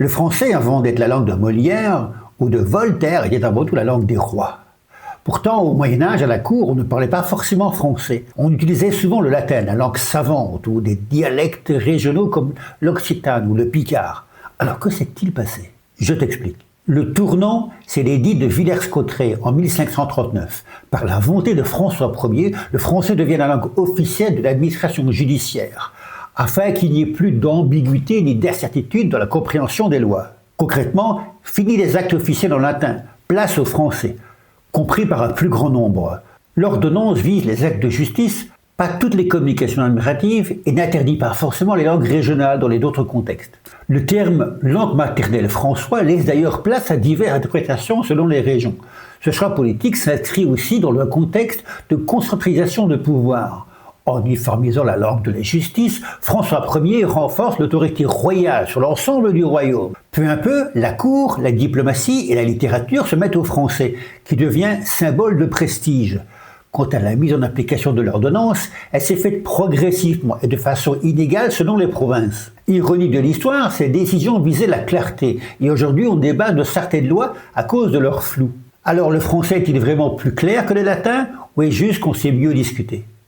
Le français, avant d'être la langue de Molière ou de Voltaire, était avant tout la langue des rois. Pourtant, au Moyen-Âge, à la cour, on ne parlait pas forcément français. On utilisait souvent le latin, la langue savante, ou des dialectes régionaux comme l'occitane ou le picard. Alors que s'est-il passé? Je t'explique. Le tournant, c'est l'édit de Villers-Cotterêts en 1539. Par la volonté de François Ier, le français devient la langue officielle de l'administration judiciaire, afin qu'il n'y ait plus d'ambiguïté ni d'incertitude dans la compréhension des lois. Concrètement, fini les actes officiels en latin, place au français, compris par un plus grand nombre. L'ordonnance vise les actes de justice, pas toutes les communications administratives, et n'interdit pas forcément les langues régionales dans les autres contextes. Le terme langue maternelle François laisse d'ailleurs place à diverses interprétations selon les régions. Ce choix politique s'inscrit aussi dans le contexte de concentration de pouvoir. En uniformisant la langue de la justice, François Ier renforce l'autorité royale sur l'ensemble du royaume. Peu à peu, la cour, la diplomatie et la littérature se mettent au français, qui devient symbole de prestige. Quant à la mise en application de l'ordonnance, elle s'est faite progressivement et de façon inégale selon les provinces. Ironie de l'histoire, ces décisions visaient la clarté, et aujourd'hui on débat de certaines lois à cause de leur flou. Alors le français est-il vraiment plus clair que le latin, ou est-ce juste qu'on sait mieux discuter?